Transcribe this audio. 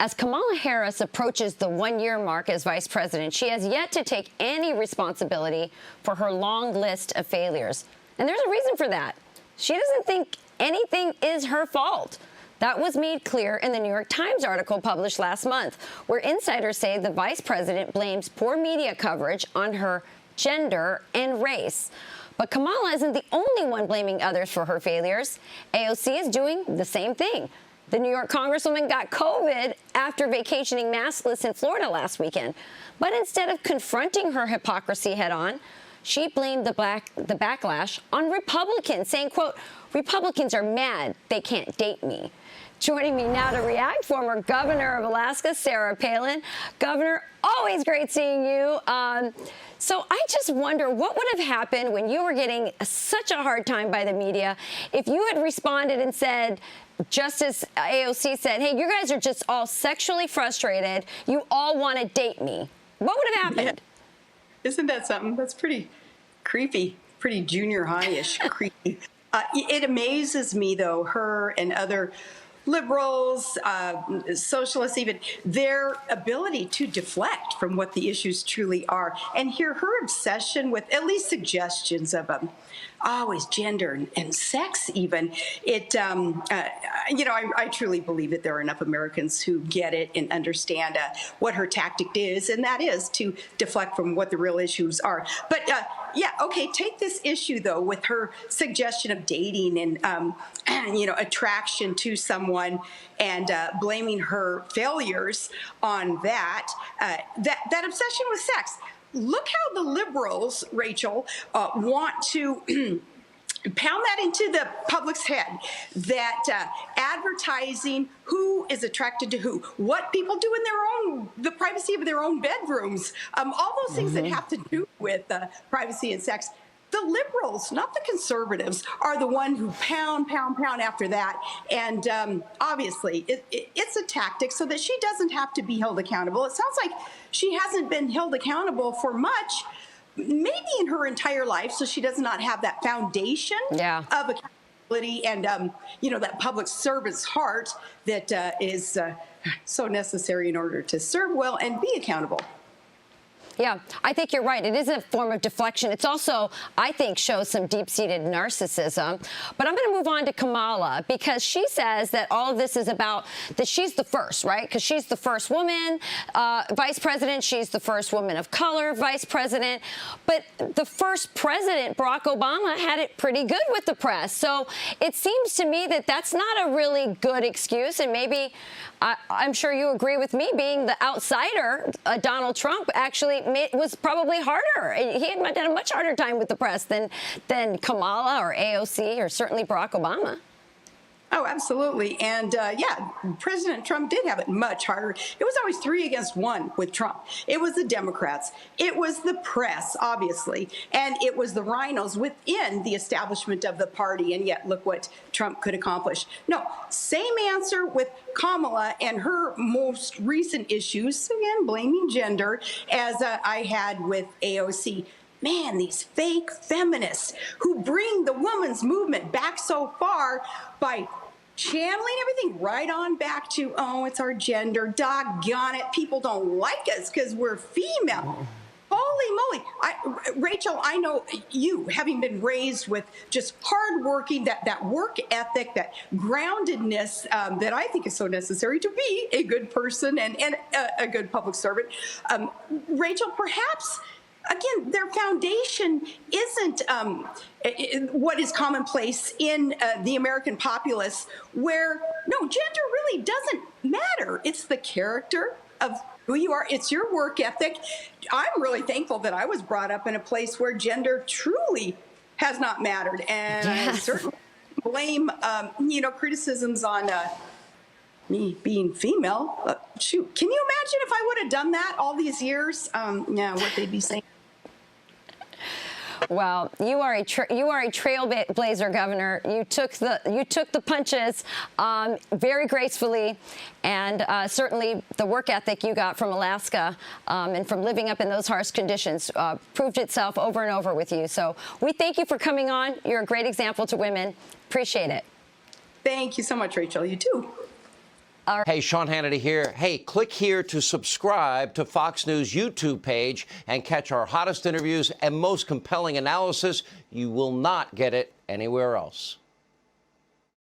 As Kamala Harris approaches the one-year mark as vice president, she has yet to take any responsibility for her long list of failures. And there's a reason for that. She doesn't think anything is her fault. That was made clear in the New York Times article published last month, where insiders say the vice president blames poor media coverage on her gender and race. But Kamala isn't the only one blaming others for her failures. AOC is doing the same thing. The New York Congresswoman got COVID after vacationing maskless in Florida last weekend. But instead of confronting her hypocrisy head-on, she blamed the backlash on Republicans, saying, quote, "Republicans are mad they can't date me." Joining me now to react, former governor of Alaska, Sarah Palin. Governor, always great seeing you. So I just wonder what would have happened when you were getting such a hard time by the media if you had responded and said, just as AOC said, hey, you guys are just all sexually frustrated. You all want to date me. What would have happened? Yeah. Isn't that something? That's pretty creepy, pretty junior high-ish creepy. It amazes me, though, her and other liberals, socialists even, their ability to deflect from what the issues truly are. And here, her obsession with at least suggestions of always gender and sex even, it, I truly believe that there are enough Americans who get it and understand what her tactic is, and that is to deflect from what the real issues are. But yeah, okay, take this issue, though, with her suggestion of dating and attraction to someone and blaming her failures on that obsession with sex. Look how the liberals, Rachel, want to pound that into the public's head, that advertising who is attracted to who, what people do in the privacy of their own bedrooms, all those things that have to do with privacy and sex. The liberals, not the conservatives, are the one who pound after that. And obviously, it's a tactic so that she doesn't have to be held accountable. It sounds like she hasn't been held accountable for much, maybe in her entire life, so she does not have that foundation of accountability and, that public service heart that is so necessary in order to serve well and be accountable. Yeah, I think you're right. It is a form of deflection. It's also, I think, shows some deep-seated narcissism. But I'm going to move on to Kamala, because she says that all of this is about that she's the first, right? Because she's the first woman vice president. She's the first woman of color vice president. But the first president, Barack Obama, had it pretty good with the press. So it seems to me that that's not a really good excuse. And maybe, I'm sure you agree with me, being the outsider, Donald Trump actually was probably harder. He had done a much harder time with the press than Kamala or AOC or certainly Barack Obama. Oh, absolutely. And yeah, President Trump did have it much harder. It was always 3 against 1 with Trump. It was the Democrats. It was the press, obviously. And it was the rhinos within the establishment of the party. And yet, look what Trump could accomplish. No, same answer with Kamala and her most recent issues, again, blaming gender, as I had with AOC. Man, these fake feminists who bring the women's movement back so far by channeling everything right on back to, oh, it's our gender, doggone it, people don't like us because we're female. Holy moly. Rachel, I know you, having been raised with just hardworking, that work ethic, that groundedness that I think is so necessary to be a good person and a good public servant. Rachel, perhaps, again, their foundation isn't what is commonplace in the American populace, where, no, gender really doesn't matter. It's the character of who you are. It's your work ethic. I'm really thankful that I was brought up in a place where gender truly has not mattered. And I certainly blame, criticisms on me being female. Shoot, can you imagine if I would have done that all these years? What they'd be saying. Well, you are a trailblazer, Governor. You took the punches very gracefully, and certainly the work ethic you got from Alaska and from living up in those harsh conditions proved itself over and over with you. So we thank you for coming on. You're a great example to women. Appreciate it. Thank you so much, Rachel. You too. Hey, Sean Hannity here. Hey, click here to subscribe to Fox News YouTube page and catch our hottest interviews and most compelling analysis. You will not get it anywhere else.